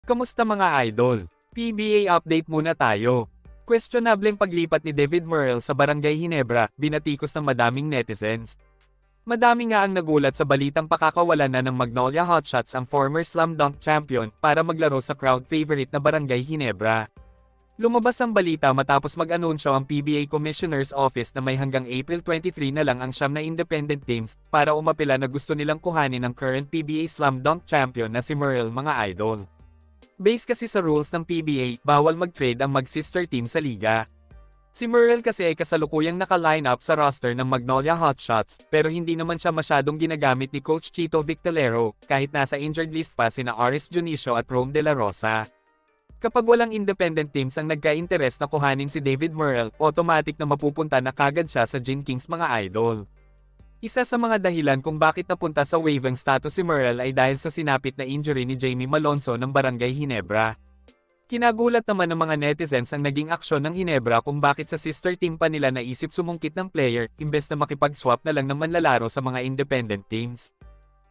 Kamusta mga idol? PBA update muna tayo. Questionableng paglipat ni David Murrell sa Barangay Ginebra, binatikos ng madaming netizens. Madami nga ang nagulat sa balitang pakakawalan na ng Magnolia Hotshots ang former slam dunk champion para maglaro sa crowd favorite na Barangay Ginebra. Lumabas ang balita matapos mag-anunsyo ang PBA Commissioner's Office na may hanggang April 23 na lang ang siyam na independent teams para umapila na gusto nilang kuhanin ng current PBA slam dunk champion na si Murrell mga idol. Base kasi sa rules ng PBA, bawal mag-trade ang mag-sister team sa liga. Si Murrell kasi ay kasalukuyang naka-line up sa roster ng Magnolia Hotshots, pero hindi naman siya masyadong ginagamit ni Coach Chito Victalero, kahit nasa injured list pa sina Aris Junicio at Rome De La Rosa. Kapag walang independent teams ang nagka-interes na kuhanin si David Murrell, automatic na mapupunta na kagad siya sa Gin Kings mga idol. Isa sa mga dahilan kung bakit napunta sa waiving status si Murrell ay dahil sa sinapit na injury ni Jamie Malonzo ng Barangay Ginebra. Kinagulat naman ng mga netizens ang naging aksyon ng Ginebra kung bakit sa sister team pa nila naisip sumungkit ng player, imbes na makipag-swap na lang ng manlalaro sa mga independent teams.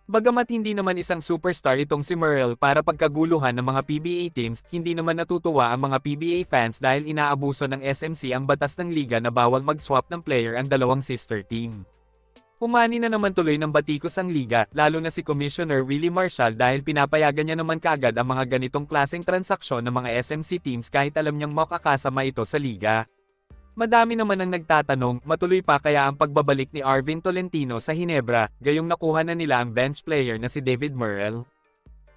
Bagamat hindi naman isang superstar itong si Murrell para pagkaguluhan ng mga PBA teams, hindi naman natutuwa ang mga PBA fans dahil inaabuso ng SMC ang batas ng liga na bawal mag-swap ng player ang dalawang sister team. Umani na naman tuloy ng batikos ang liga, lalo na si Commissioner Willie Marshall dahil pinapayagan niya naman kaagad ang mga ganitong klaseng transaksyon ng mga SMC teams kahit alam niyang makakasama ito sa liga. Madami naman ang nagtatanong, matuloy pa kaya ang pagbabalik ni Arvin Tolentino sa Ginebra, gayong nakuha na nila ang bench player na si David Murrell.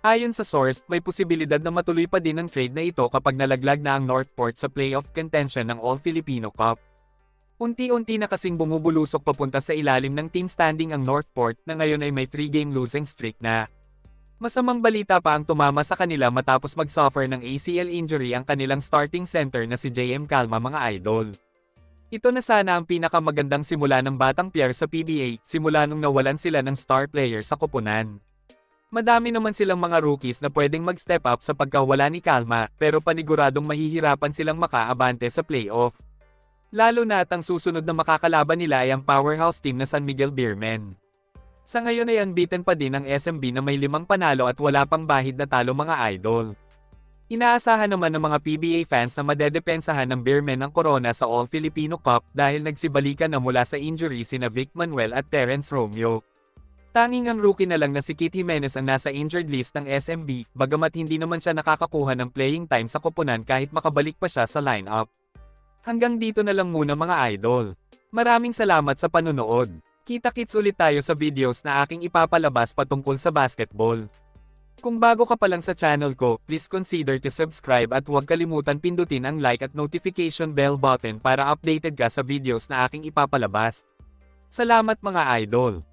Ayon sa source, may posibilidad na matuloy pa din ang trade na ito kapag nalaglag na ang Northport sa playoff contention ng All-Filipino Cup. Unti-unti na kasing bumubulusok papunta sa ilalim ng team standing ang Northport na ngayon ay may 3-game losing streak na. Masamang balita pa ang tumama sa kanila matapos mag-suffer ng ACL injury ang kanilang starting center na si JM Calma mga idol. Ito na sana ang pinakamagandang simula ng Batang Pier sa PBA, simula nung nawalan sila ng star player sa koponan. Madami naman silang mga rookies na pwedeng mag-step up sa pagkawala ni Calma, pero paniguradong mahihirapan silang makaabante sa playoff. Lalo na at ang susunod na makakalaban nila ay ang powerhouse team na San Miguel Beermen. Sa ngayon ay unbeaten pa din ang SMB na may 5 panalo at wala pang bahid na talo mga idol. Inaasahan naman ng mga PBA fans na madedepensahan ng Beermen ang korona sa All-Filipino Cup dahil nagsibalikan na mula sa injury sina Vic Manuel at Terence Romeo. Tanging ang rookie na lang na si Kit Jimenez ang nasa injured list ng SMB, bagamat hindi naman siya nakakakuha ng playing time sa koponan kahit makabalik pa siya sa lineup. Hanggang dito na lang muna mga idol. Maraming salamat sa panunood. Kita-kits ulit tayo sa videos na aking ipapalabas patungkol sa basketball. Kung bago ka pa lang sa channel ko, please consider to subscribe at huwag kalimutan pindutin ang like at notification bell button para updated ka sa videos na aking ipapalabas. Salamat mga idol.